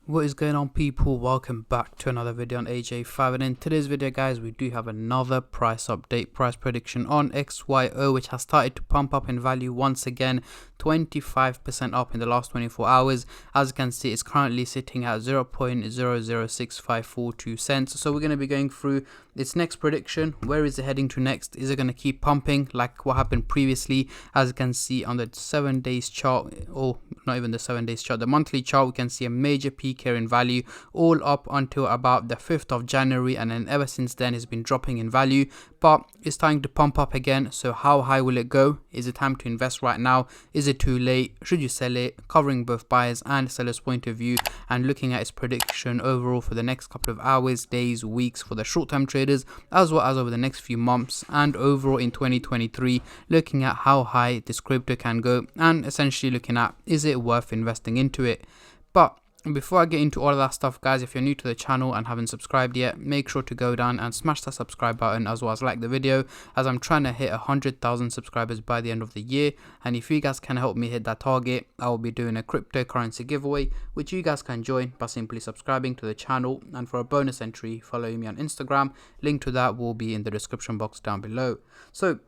What is going on, people? Welcome back to another video on AJ5, and in today's video guys we do have another price update, price prediction on XYO, which has started to pump up in value once again, 25% up in the last 24 hours. As you can see, it's currently sitting at 0.006542 cents. So we're going to be going through its next prediction. Where is it heading to next? Is it going to keep pumping like what happened previously? As you can see on the 7 days chart, or not even the 7 days chart, the monthly chart, we can see a major peak here in value all up until about the 5th of January, and then ever since then it's been dropping in value, but it's starting to pump up again. So how high will it go? Is it time to invest right now? Is it too late? Should you sell it? Covering both buyers and sellers point of view, and looking at its prediction overall for the next couple of hours, days, weeks for the short-term traders, as well as over the next few months and overall in 2023, looking at how high this crypto can go and essentially looking at, is it worth investing into it? But before I get into all of that stuff guys, if you're new to the channel and haven't subscribed yet, make sure to go down and smash that subscribe button, as well as like the video, as I'm trying to hit 100,000 subscribers by the end of the year. And if you guys can help me hit that target, I will be doing a cryptocurrency giveaway, which you guys can join by simply subscribing to the channel, and for a bonus entry, following me on Instagram. Link to that will be in the description box down below. So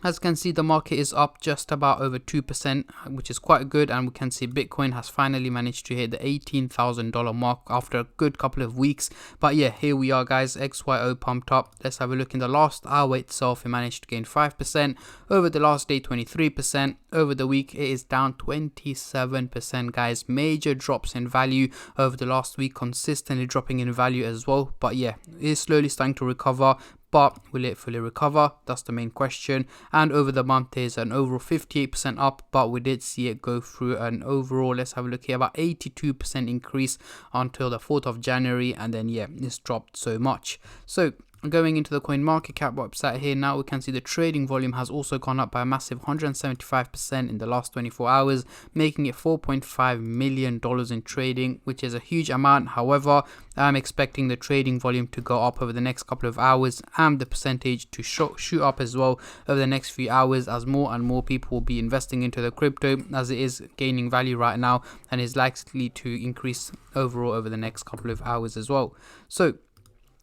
as you can see, the market is up just about over 2%, which is quite good, and we can see Bitcoin has finally managed to hit the $18,000 mark after a good couple of weeks. But yeah, here we are guys, XYO pumped up. Let's have a look. In the last hour itself, it managed to gain 5%, over the last day 23%, over the week it is down 27% guys. Major drops in value over the last week, consistently dropping in value as well. But yeah, it is slowly starting to recover. But will it fully recover? That's the main question. And over the month is an overall 58% up, but we did see it go through an overall, let's have a look here, about 82% increase until the 4th of January, and then yeah, it's dropped so much. So going into the CoinMarketCap website here now, we can see the trading volume has also gone up by a massive 175% in the last 24 hours, making it $4.5 million in trading, which is a huge amount. However, I'm expecting the trading volume to go up over the next couple of hours, and the percentage to shoot up as well over the next few hours, as more and more people will be investing into the crypto, as it is gaining value right now and is likely to increase overall over the next couple of hours as well. So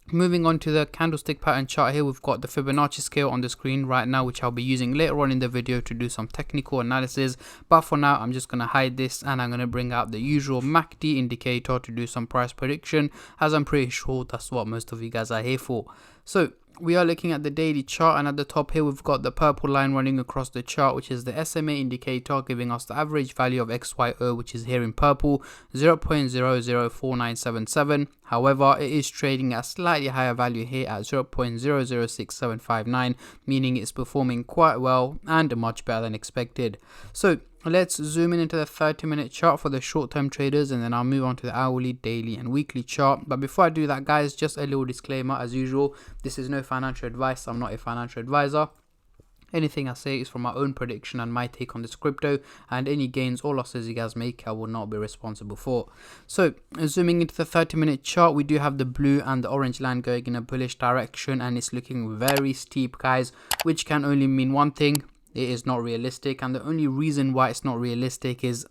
moving on to the candlestick pattern chart here, we've got the Fibonacci scale on the screen right now, which I'll be using later on in the video to do some technical analysis. But for now, I'm just going to hide this, and I'm going to bring out the usual MACD indicator to do some price prediction, as I'm pretty sure that's what most of you guys are here for. So we are looking at the daily chart, and at the top here we've got the purple line running across the chart, which is the SMA indicator, giving us the average value of XYO, which is here in purple, 0.004977. However, it is trading at a slightly higher value here at 0.006759, meaning it's performing quite well and much better than expected. So let's zoom in into the 30-minute chart for the short-term traders, and then I'll move on to the hourly, daily and weekly chart. But before I do that guys, just a little disclaimer as usual, this is no financial advice. I'm not a financial advisor. Anything I say is from my own prediction and my take on this crypto, and any gains or losses you guys make, I will not be responsible for. So zooming into the 30-minute chart, we do have the blue and the orange line going in a bullish direction, and it's looking very steep guys, which can only mean one thing: it is not realistic. And the only reason why it's not realistic is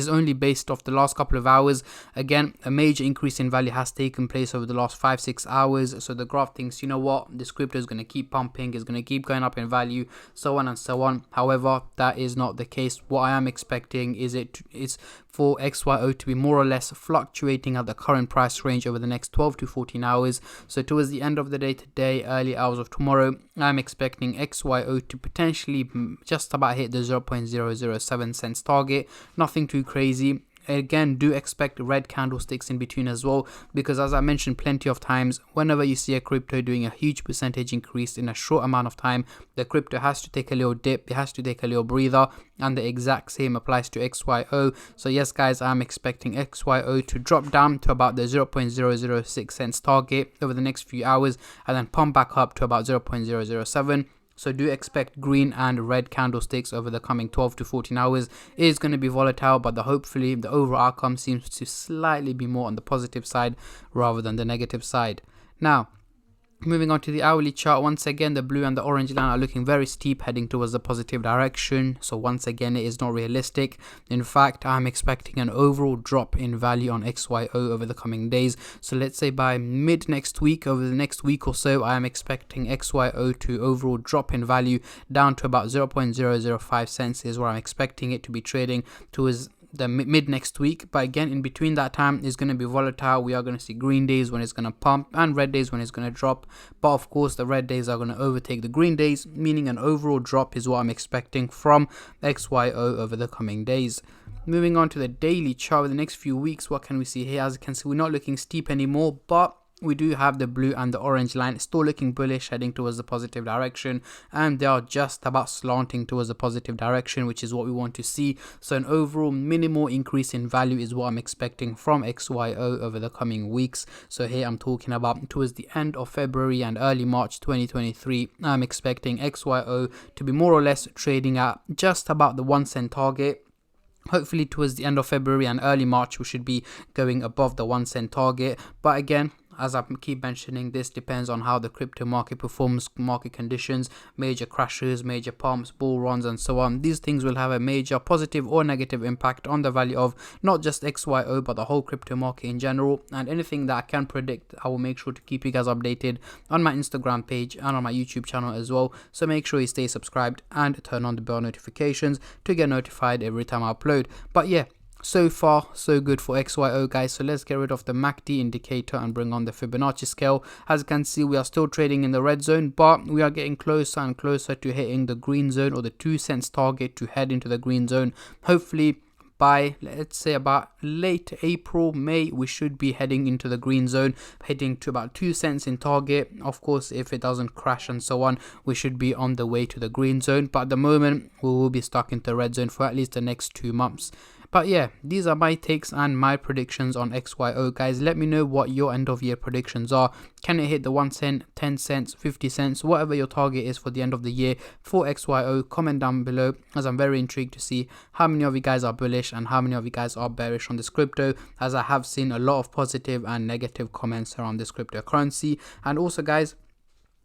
only based off the last couple of hours. Again, a major increase in value has taken place over the last 5-6 hours, so the graph thinks, you know what, this crypto is going to keep pumping, is going to keep going up in value, so on and so on. However, that is not the case. What I am expecting is it's for XYO to be more or less fluctuating at the current price range over the next 12 to 14 hours. So towards the end of the day today, early hours of tomorrow, I'm expecting XYO to potentially just about hit the 0.007 cents target. Nothing too crazy. Again, do expect red candlesticks in between as well, because as I mentioned plenty of times, whenever you see a crypto doing a huge percentage increase in a short amount of time, the crypto has to take a little dip, it has to take a little breather, and the exact same applies to XYO. So yes guys, I'm expecting XYO to drop down to about the 0.006 cents target over the next few hours, and then pump back up to about 0.007. So do expect green and red candlesticks over the coming 12 to 14 hours. It is going to be volatile, but hopefully the overall outcome seems to slightly be more on the positive side rather than the negative side. Now, Moving on to the hourly chart, once again the blue and the orange line are looking very steep, heading towards the positive direction. So once again, it is not realistic. In fact, I'm expecting an overall drop in value on XYO over the coming days. So let's say by mid next week, over the next week or so, I am expecting XYO to overall drop in value down to about 0.005 cents is where I'm expecting it to be trading towards the mid next week. But again, in between that time is going to be volatile. We are going to see green days when it's going to pump and red days when it's going to drop, but of course the red days are going to overtake the green days, meaning an overall drop is what I'm expecting from XYO over the coming days. Moving on to the daily chart with the next few weeks, what can we see here? As you can see, we're not looking steep anymore, but we do have the blue and the orange line still looking bullish, heading towards the positive direction, and they are just about slanting towards the positive direction, which is what we want to see. So an overall minimal increase in value is what I'm expecting from XYO over the coming weeks. So here I'm talking about towards the end of February and early March 2023, I'm expecting XYO to be more or less trading at just about the 1 cent target. Hopefully towards the end of February and early March we should be going above the 1 cent target, but again, as I keep mentioning, this depends on how the crypto market performs, market conditions, major crashes, major pumps, bull runs and so on. These things will have a major positive or negative impact on the value of not just XYO but the whole crypto market in general. And anything that I can predict, I will make sure to keep you guys updated on my Instagram page and on my YouTube channel as well. So make sure you stay subscribed and turn on the bell notifications to get notified every time I upload. But yeah, so far so good for XYO, guys. So let's get rid of the MACD indicator and bring on the Fibonacci scale. As you can see, we are still trading in the red zone, but we are getting closer and closer to hitting the green zone, or the 2 cents target to head into the green zone. Hopefully by, let's say, about late April, May, we should be heading into the green zone, heading to about 2 cents in target. Of course, if it doesn't crash and so on, we should be on the way to the green zone, but at the moment we will be stuck into the red zone for at least the next 2 months. But yeah, these are my takes and my predictions on XYO, guys. Let me know what your end of year predictions are. Can it hit the 1 cent, 10 cents, 50 cents, whatever your target is for the end of the year for XYO? Comment down below, as I'm very intrigued to see how many of you guys are bullish and how many of you guys are bearish on this crypto, as I have seen a lot of positive and negative comments around this cryptocurrency. And also, guys,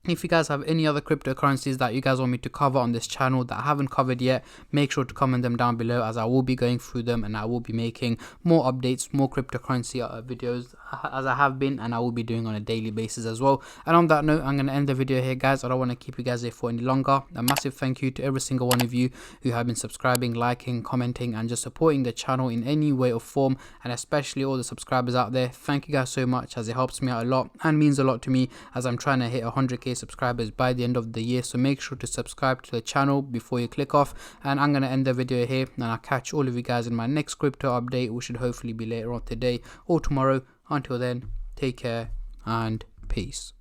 if you guys have any other cryptocurrencies that you guys want me to cover on this channel that I haven't covered yet, make sure to comment them down below, as I will be going through them and I will be making more updates, more cryptocurrency videos, as I have been and I will be doing on a daily basis as well. And on that note, I'm going to end the video here, guys. I don't want to keep you guys here for any longer. A massive thank you to every single one of you who have been subscribing, liking, commenting and just supporting the channel in any way or form, and especially all the subscribers out there. Thank you guys so much, as it helps me out a lot and means a lot to me, as I'm trying to hit 100k subscribers by the end of the year. So make sure to subscribe to the channel before you click off, and I'm going to end the video here, and I'll catch all of you guys in my next crypto update, which should hopefully be later on today or tomorrow. Until then, take care and peace.